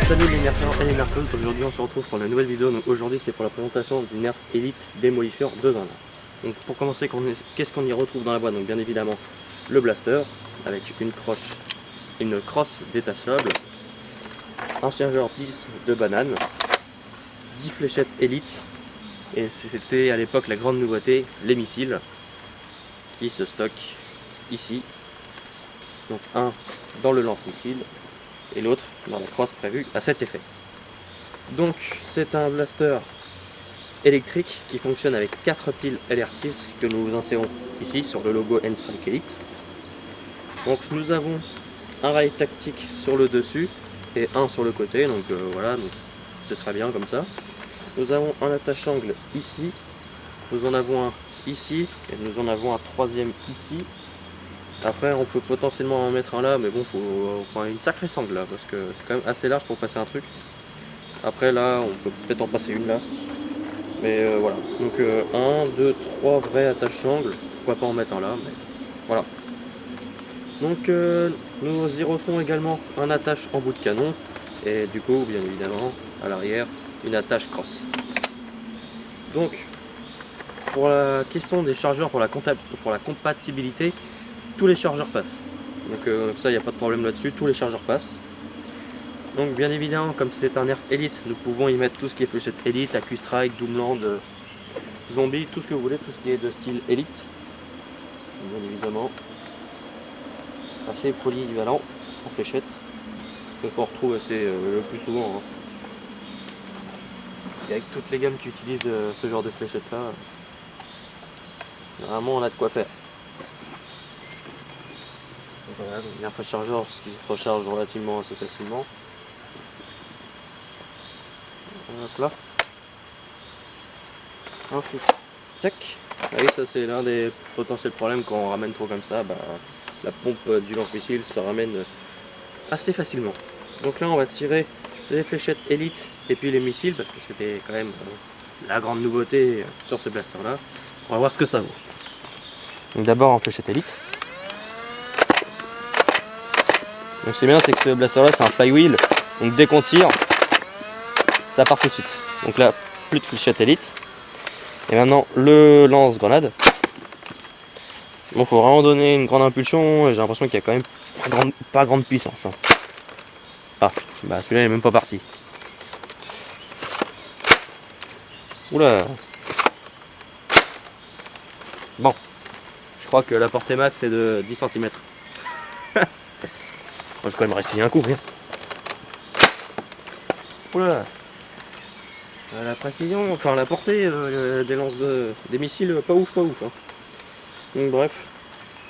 Salut les nerfeurs et les nerfeuses, aujourd'hui on se retrouve pour une nouvelle vidéo. Donc aujourd'hui c'est pour la présentation du Nerf Elite Demolisher 2 en 1. Donc pour commencer, qu'est-ce qu'on y retrouve dans la boîte? Donc bien évidemment le blaster avec une crosse détachable, un chargeur 10 de banane, 10 fléchettes Elite, et c'était à l'époque la grande nouveauté, les missiles qui se stockent ici. Donc un dans le lance-missile et l'autre dans la crosse prévue à cet effet. Donc c'est un blaster électrique qui fonctionne avec 4 piles LR6 que nous insérons ici sur le logo N-Strike Elite. Donc nous avons un rail tactique sur le dessus et un sur le côté, donc voilà, c'est très bien comme ça. Nous avons un attache-angle ici, nous en avons un ici et nous en avons un troisième ici. Après on peut potentiellement en mettre un là, mais bon, faut prendre une sacrée sangle là parce que c'est quand même assez large pour passer un truc. Après là on peut peut-être en passer une là, mais voilà. Donc 1, 2, 3 vrais attache-angles, pourquoi pas en mettre un là, mais voilà. Donc nous y retrouvons également un attache en bout de canon et du coup bien évidemment à l'arrière une attache crosse. Donc pour la question des chargeurs, pour la compatibilité, tous les chargeurs passent. Donc ça, il n'y a pas de problème là-dessus, tous les chargeurs passent. Donc bien évidemment, comme c'est un Nerf Elite, nous pouvons y mettre tout ce qui est fléchette Elite, AccuStrike, Doomland, Zombie, tout ce que vous voulez, tout ce qui est de style Elite. Bien évidemment, assez polyvalent en fléchette, que on retrouve assez le plus souvent. Hein. Parce qu'avec toutes les gammes qui utilisent ce genre de fléchette là, normalement on a de quoi faire. Voilà, donc Nerf chargeur, ce qui se recharge relativement assez facilement. Hop là. Ensuite, tac. Ah oui, ça c'est l'un des potentiels problèmes quand on ramène trop comme ça. Bah, la pompe du lance-missile se ramène assez facilement. Donc là, on va tirer les fléchettes Elite et puis les missiles parce que c'était quand même la grande nouveauté sur ce blaster là. On va voir ce que ça vaut. Donc d'abord en fléchette Elite. Donc ce qui est bien, c'est que ce blaster là c'est un flywheel, donc dès qu'on tire ça part tout de suite. Donc là plus de fléchette Elite. Et maintenant le lance-grenade. Bon, faut vraiment donner une grande impulsion et j'ai l'impression qu'il y a quand même pas grande puissance. Hein. Ah, bah celui-là il est même pas parti. Oula. Bon, je crois que la portée max est de 10 cm. Moi, je vais quand même réessayer un coup, rien. Oula. La précision, enfin la portée des lances des missiles, pas ouf, pas ouf. Hein. Donc bref,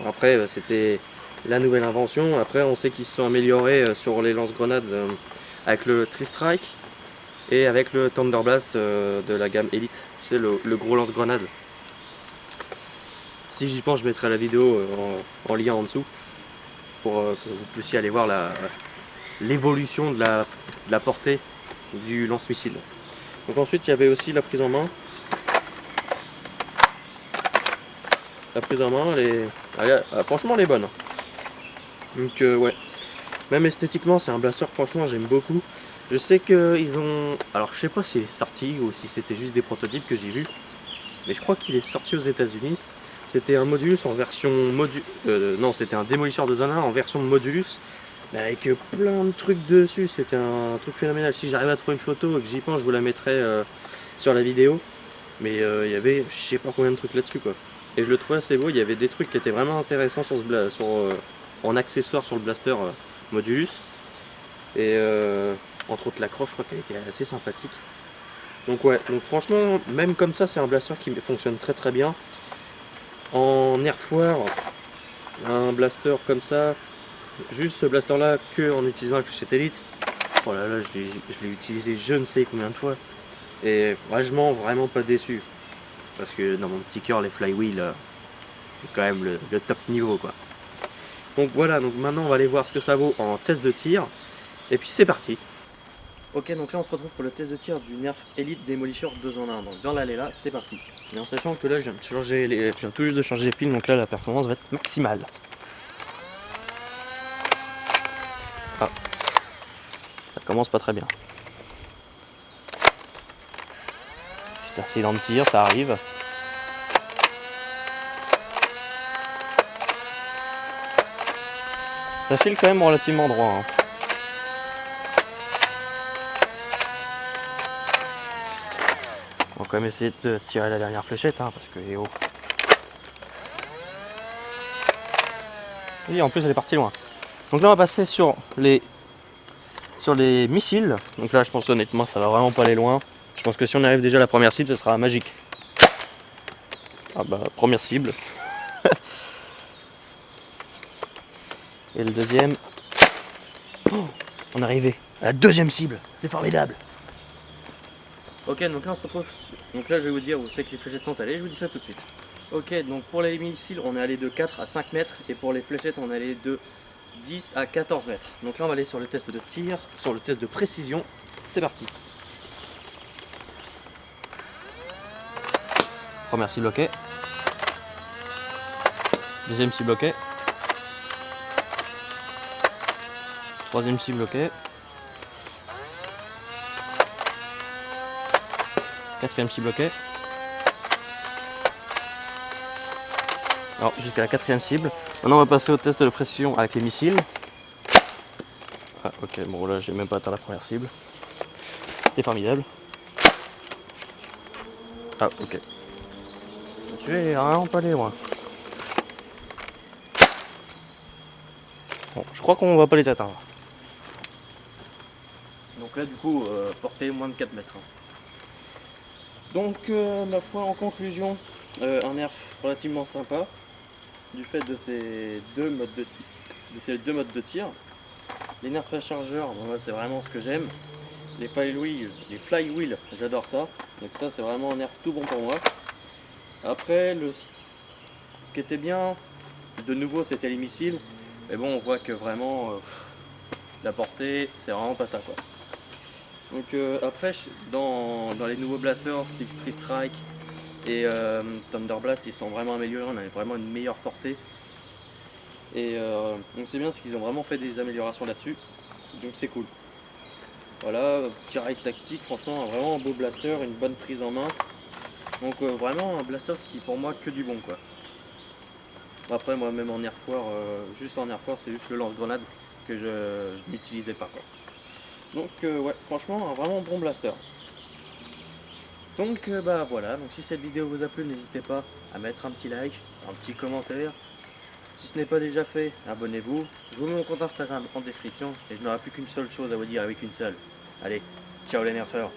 après c'était la nouvelle invention. Après on sait qu'ils se sont améliorés sur les lance-grenades avec le Tri-Strike et avec le Thunder Blast de la gamme Elite. C'est le gros lance-grenade. Si j'y pense, je mettrai la vidéo en lien en dessous pour que vous puissiez aller voir l'évolution de la portée du lance-missile. Donc ensuite il y avait aussi la prise en main. La prise en main, franchement elle est bonne. Donc ouais, même esthétiquement c'est un blaster, franchement j'aime beaucoup. Je sais qu'ils ont, alors je sais pas s'il est sorti ou si c'était juste des prototypes que j'ai vus, mais je crois qu'il est sorti aux États-Unis. C'était un Modulus en version non, c'était un Demolisher de zone 1 en version Modulus avec plein de trucs dessus. C'était un truc phénoménal. Si j'arrive à trouver une photo et que j'y pense, je vous la mettrai sur la vidéo. Mais il y avait je sais pas combien de trucs là-dessus quoi. Et je le trouvais assez beau. Il y avait des trucs qui étaient vraiment intéressants sur en accessoire sur le blaster Modulus. Et entre autres la croche, je crois qu'elle était assez sympathique. Donc ouais, donc franchement, même comme ça, c'est un blaster qui fonctionne très très bien. En airfoire, un blaster comme ça, juste ce blaster là que en utilisant la fléchette Elite, oh là là, je l'ai utilisé je ne sais combien de fois et franchement vraiment pas déçu parce que dans mon petit cœur les flywheels c'est quand même le top niveau quoi. Donc voilà, donc maintenant on va aller voir ce que ça vaut en test de tir et puis c'est parti. Ok, donc là on se retrouve pour le test de tir du Nerf Elite Demolisher 2 en 1. Donc dans l'allée là, c'est parti. Mais en sachant que là je viens tout juste de changer les piles, donc là la performance va être maximale. Ah. Ça commence pas très bien. Petit accident de tir, ça arrive. Ça file quand même relativement droit. Hein. On va quand même essayer de tirer la dernière fléchette, hein, parce que oh. Oui, en plus elle est partie loin. Donc là on va passer sur les missiles. Donc là je pense honnêtement ça va vraiment pas aller loin. Je pense que si on arrive déjà à la première cible, ce sera magique. Ah bah première cible. Et le deuxième. Oh, on est arrivé à la deuxième cible. C'est formidable. Ok, donc là on se retrouve. Donc là je vais vous dire où c'est que les fléchettes sont allées. Je vous dis ça tout de suite. Ok, donc pour les missiles on est allé de 4 à 5 mètres. Et pour les fléchettes on est allé de 10 à 14 mètres. Donc là on va aller sur le test de tir, sur le test de précision. C'est parti. Première cible ok. Deuxième cible ok. Troisième cible ok. Quatrième cible ok. Alors jusqu'à la quatrième cible. Maintenant on va passer au test de précision avec les missiles. Ah ok, bon là j'ai même pas atteint la première cible. C'est formidable. Ah ok. Tu es vraiment pas allé loin. Bon, je crois qu'on va pas les atteindre. Donc là du coup, portée moins de 4 mètres. Hein. Donc ma foi en conclusion, un nerf relativement sympa du fait de ces deux modes de tir. Les nerfs à chargeur, bon, c'est vraiment ce que j'aime. Les flywheels, j'adore ça. Donc ça c'est vraiment un nerf tout bon pour moi. Après, ce qui était bien, de nouveau c'était les missiles. Mais bon, on voit que vraiment la portée, c'est vraiment pas ça quoi. Donc après, dans les nouveaux blasters, style Street Strike et Thunder Blast, ils sont vraiment améliorés, on a vraiment une meilleure portée. Et donc c'est bien, c'est qu'ils ont vraiment fait des améliorations là-dessus. Donc c'est cool. Voilà, petit ride tactique, franchement, vraiment un beau blaster, une bonne prise en main. Donc vraiment un blaster qui pour moi que du bon quoi. Après moi même en Air Force, juste en Air Force, c'est juste le lance-grenade que je n'utilisais pas quoi. Donc ouais, franchement un vraiment bon blaster. Donc bah voilà, donc si cette vidéo vous a plu, n'hésitez pas à mettre un petit like, un petit commentaire. Si ce n'est pas déjà fait, abonnez-vous. Je vous mets mon compte Instagram en description et je n'aurai plus qu'une seule chose à vous dire avec une seule. Allez, ciao les nerfeurs.